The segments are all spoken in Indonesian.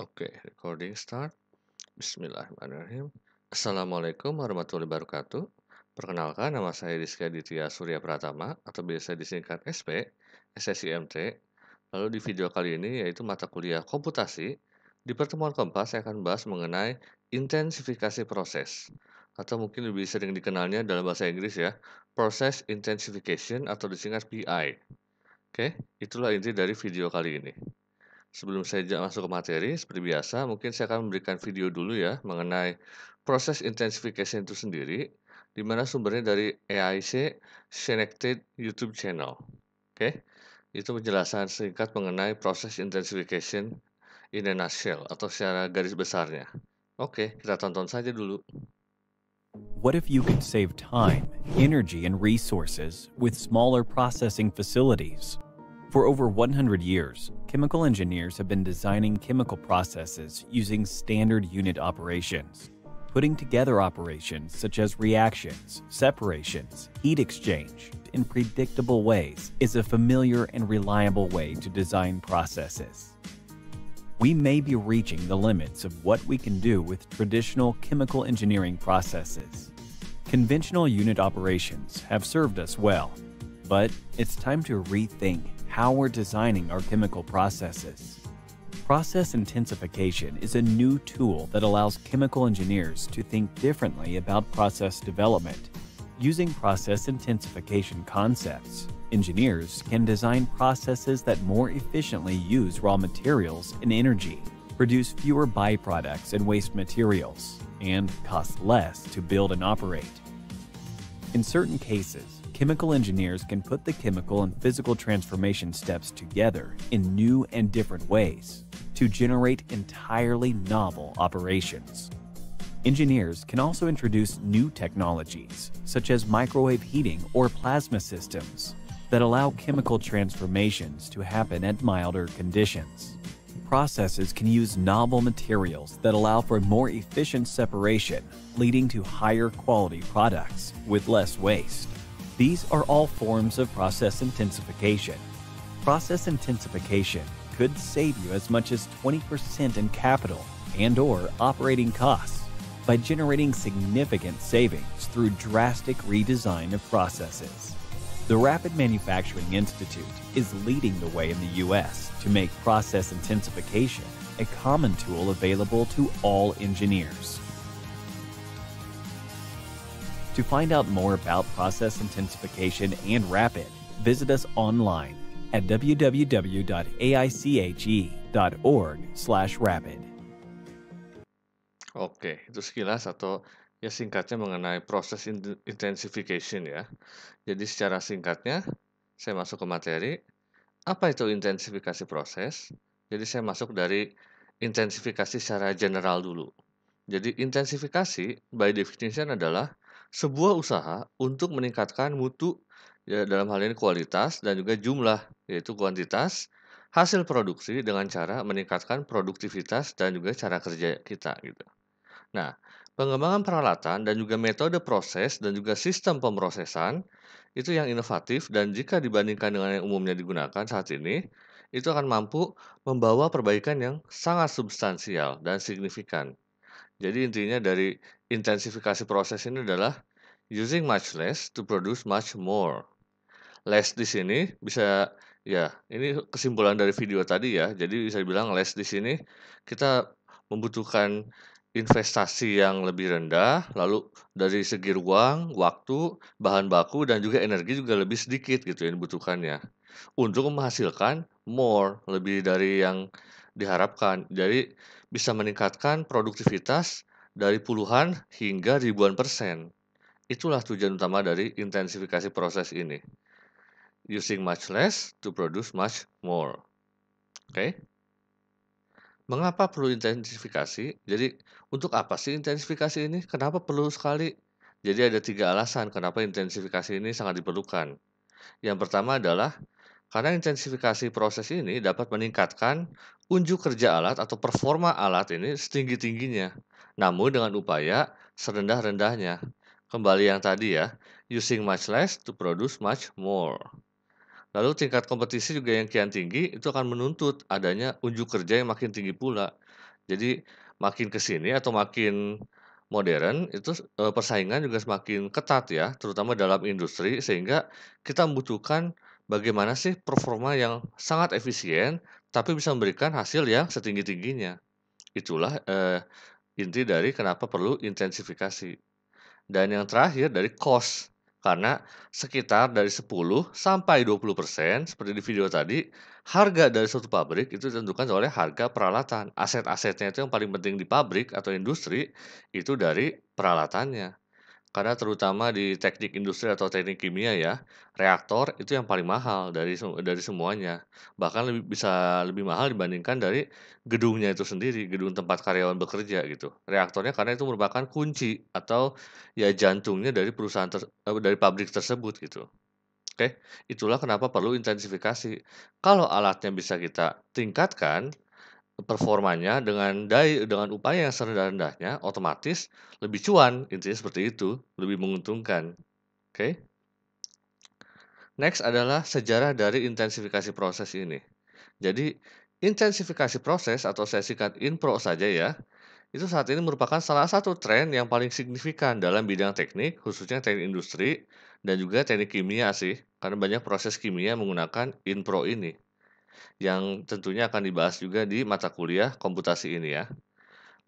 Oke, recording start. Bismillahirrahmanirrahim. Assalamualaikum warahmatullahi wabarakatuh. Perkenalkan, nama saya Rizky Aditya Surya Pratama atau biasa disingkat SP, SSIMT. Lalu di video kali ini yaitu mata kuliah komputasi. Di pertemuan keempat saya akan bahas mengenai intensifikasi proses atau mungkin lebih sering dikenalnya dalam bahasa Inggris ya, Process Intensification atau disingkat PI. Oke, itulah inti dari video kali ini. Sebelum saya masuk ke materi, seperti biasa, mungkin saya akan memberikan video dulu ya mengenai proses intensification itu sendiri, di mana sumbernya dari AIC Connected YouTube Channel. Oke, itu penjelasan singkat mengenai proses intensification in a nutshell atau secara garis besarnya. Oke, kita tonton saja dulu. What if you could save time, energy, and resources with smaller processing facilities? For over 100 years, chemical engineers have been designing chemical processes using standard unit operations. Putting together operations such as reactions, separations, heat exchange in predictable ways is a familiar and reliable way to design processes. We may be reaching the limits of what we can do with traditional chemical engineering processes. Conventional unit operations have served us well, but it's time to rethink how we're designing our chemical processes. Process intensification is a new tool that allows chemical engineers to think differently about process development. Using process intensification concepts, engineers can design processes that more efficiently use raw materials and energy, produce fewer byproducts and waste materials, and cost less to build and operate. In certain cases, chemical engineers can put the chemical and physical transformation steps together in new and different ways to generate entirely novel operations. Engineers can also introduce new technologies, such as microwave heating or plasma systems, that allow chemical transformations to happen at milder conditions. Processes can use novel materials that allow for more efficient separation, leading to higher quality products with less waste. These are all forms of process intensification. Process intensification could save you as much as 20% in capital and/or operating costs by generating significant savings through drastic redesign of processes. The Rapid Manufacturing Institute is leading the way in the U.S. to make process intensification a common tool available to all engineers. To find out more about process intensification and Rapid, visit us online at www.aiche.org/rapid. Oke, itu sekilas atau ya singkatnya mengenai proses intensification ya. Jadi secara singkatnya, saya masuk ke materi. Apa itu intensifikasi proses? Jadi saya masuk dari intensifikasi secara general dulu. Jadi intensifikasi by definition adalah sebuah usaha untuk meningkatkan mutu ya dalam hal ini kualitas dan juga jumlah yaitu kuantitas hasil produksi dengan cara meningkatkan produktivitas dan juga cara kerja kita gitu. Nah, pengembangan peralatan dan juga metode proses dan juga sistem pemrosesan itu yang inovatif dan jika dibandingkan dengan yang umumnya digunakan saat ini, itu akan mampu membawa perbaikan yang sangat substansial dan signifikan. Jadi intinya dari intensifikasi proses ini adalah using much less to produce much more. Less di sini bisa ya, ini kesimpulan dari video tadi ya. Jadi bisa dibilang less di sini kita membutuhkan investasi yang lebih rendah, lalu dari segi ruang, waktu, bahan baku dan juga energi juga lebih sedikit gitu yang dibutuhkannya. Untuk menghasilkan more, lebih dari yang diharapkan. Jadi bisa meningkatkan produktivitas dari puluhan hingga ribuan persen. Itulah tujuan utama dari intensifikasi proses ini. Using much less to produce much more. Oke. Mengapa perlu intensifikasi? Jadi, untuk apa sih intensifikasi ini? Kenapa perlu sekali? Jadi ada 3 alasan kenapa intensifikasi ini sangat diperlukan. Yang pertama adalah karena intensifikasi proses ini dapat meningkatkan unjuk kerja alat atau performa alat ini setinggi-tingginya, namun dengan upaya serendah-rendahnya. Kembali yang tadi ya, using much less to produce much more. Lalu tingkat kompetisi juga yang kian tinggi itu akan menuntut adanya unjuk kerja yang makin tinggi pula. Jadi makin ke sini atau makin modern itu persaingan juga semakin ketat ya, terutama dalam industri sehingga kita membutuhkan bagaimana sih performa yang sangat efisien, tapi bisa memberikan hasil yang setinggi-tingginya. Itulah, inti dari kenapa perlu intensifikasi. Dan yang terakhir dari cost, karena sekitar dari 10 sampai 20% seperti di video tadi, harga dari suatu pabrik itu ditentukan oleh harga peralatan. Aset-asetnya itu yang paling penting di pabrik atau industri, itu dari peralatannya. Karena terutama di teknik industri atau teknik kimia ya, reaktor itu yang paling mahal dari semuanya. Bahkan bisa lebih mahal dibandingkan dari gedungnya itu sendiri, gedung tempat karyawan bekerja gitu. Reaktornya karena itu merupakan kunci atau ya jantungnya dari dari pabrik tersebut gitu. Oke, itulah kenapa perlu intensifikasi. Kalau alatnya bisa kita tingkatkan performanya dengan upaya yang serendah-rendahnya, otomatis lebih cuan, intinya seperti itu, lebih menguntungkan, oke. Next adalah sejarah dari intensifikasi proses ini. Jadi, intensifikasi proses atau saya singkat INPRO saja ya, itu saat ini merupakan salah satu tren yang paling signifikan dalam bidang teknik, khususnya teknik industri, dan juga teknik kimia sih, karena banyak proses kimia menggunakan INPRO ini, yang tentunya akan dibahas juga di mata kuliah komputasi ini ya.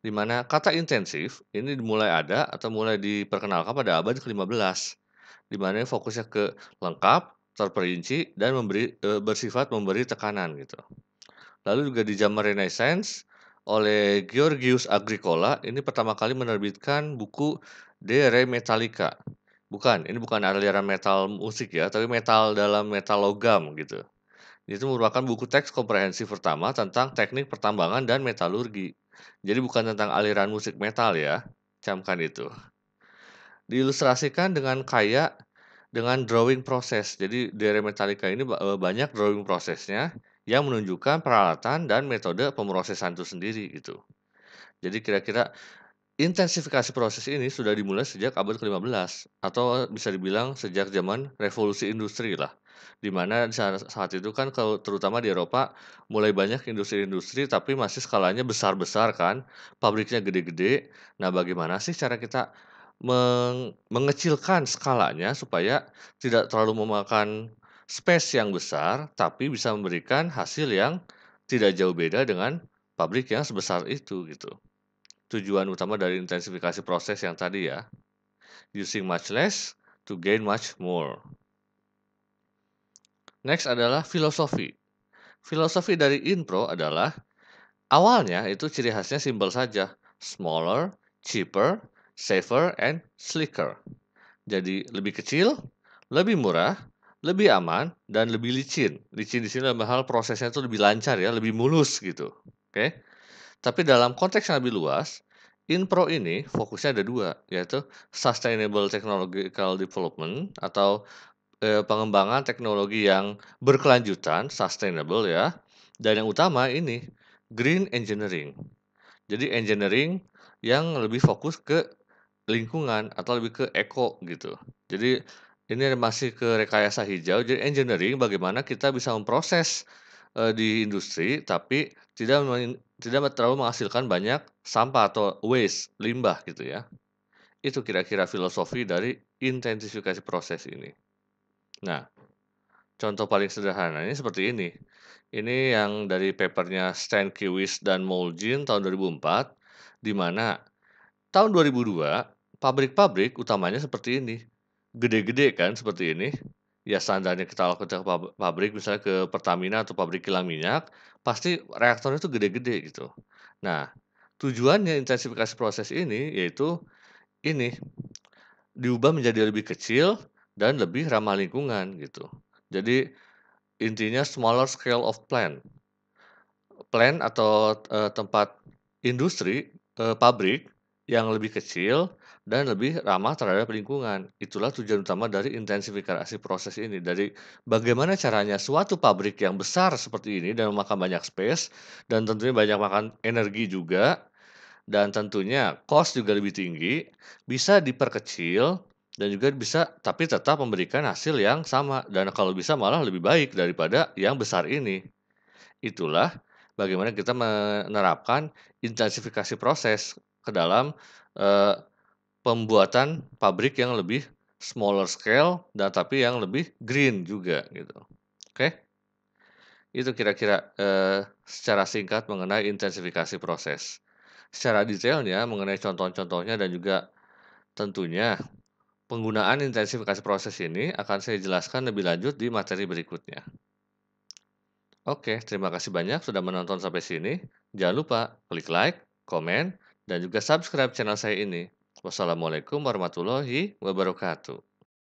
Di mana kata intensif ini mulai ada atau mulai diperkenalkan pada abad ke-15, di mana fokusnya ke lengkap, terperinci, dan bersifat memberi tekanan gitu. Lalu juga di zaman Renaissance oleh Georgius Agricola ini pertama kali menerbitkan buku De Re Metallica. Bukan, ini bukan aliran metal musik ya, tapi metal dalam metal logam gitu. Itu merupakan buku teks komprehensif pertama tentang teknik pertambangan dan metalurgi. Jadi bukan tentang aliran musik metal ya, camkan itu. Diilustrasikan dengan kaya dengan drawing proses. Jadi dari Metallica ini banyak drawing prosesnya yang menunjukkan peralatan dan metode pemrosesan itu sendiri gitu. Jadi kira-kira intensifikasi proses ini sudah dimulai sejak abad ke-15 atau bisa dibilang sejak zaman revolusi industri lah. Di mana saat itu kan kalau terutama di Eropa mulai banyak industri-industri tapi masih skalanya besar-besar kan, pabriknya gede-gede. Nah, bagaimana sih cara kita mengecilkan skalanya supaya tidak terlalu memakan space yang besar tapi bisa memberikan hasil yang tidak jauh beda dengan pabrik yang sebesar itu gitu. Tujuan utama dari intensifikasi proses yang tadi ya, using much less to gain much more. Next adalah filosofi. Filosofi dari INPRO adalah awalnya itu ciri khasnya simpel saja, smaller, cheaper, safer, and slicker. Jadi lebih kecil, lebih murah, lebih aman, dan lebih licin. Licin di sini dalam hal prosesnya itu lebih lancar ya, lebih mulus gitu. Oke. Tapi dalam konteks yang lebih luas, INPRO ini fokusnya ada dua, yaitu Sustainable Technological Development atau pengembangan teknologi yang berkelanjutan, sustainable ya, dan yang utama ini green engineering. Jadi engineering yang lebih fokus ke lingkungan atau lebih ke eco gitu. Jadi ini masih ke rekayasa hijau, jadi engineering bagaimana kita bisa memproses, di industri tapi tidak terlalu menghasilkan banyak sampah atau waste, limbah gitu ya. Itu kira-kira filosofi dari intensifikasi proses ini. Nah, contoh paling sederhananya seperti ini. Ini yang dari papernya Stankiewicz dan Molgin tahun 2004, di mana tahun 2002 pabrik-pabrik utamanya seperti ini. Gede-gede kan seperti ini. Ya standarnya kita lakukan ke pabrik misalnya ke Pertamina atau pabrik kilang minyak, pasti reaktornya itu gede-gede gitu. Nah, tujuannya intensifikasi proses ini yaitu ini, diubah menjadi lebih kecil dan lebih ramah lingkungan gitu. Jadi intinya smaller scale of plant. Plant atau, tempat industri, pabrik yang lebih kecil dan lebih ramah terhadap lingkungan. Itulah tujuan utama dari intensifikasi proses ini. Dari bagaimana caranya suatu pabrik yang besar seperti ini dan memakan banyak space dan tentunya banyak makan energi juga dan tentunya cost juga lebih tinggi, bisa diperkecil dan juga bisa tapi tetap memberikan hasil yang sama dan kalau bisa malah lebih baik daripada yang besar ini. Itulah bagaimana kita menerapkan intensifikasi proses ke dalam, eee, pembuatan pabrik yang lebih smaller scale dan tapi yang lebih green juga gitu. Oke, itu kira-kira, secara singkat mengenai intensifikasi proses. Secara detailnya mengenai contoh-contohnya dan juga tentunya penggunaan intensifikasi proses ini akan saya jelaskan lebih lanjut di materi berikutnya. Oke, terima kasih banyak sudah menonton sampai sini. Jangan lupa klik like, komen, dan juga subscribe channel saya ini. Wassalamualaikum warahmatullahi wabarakatuh.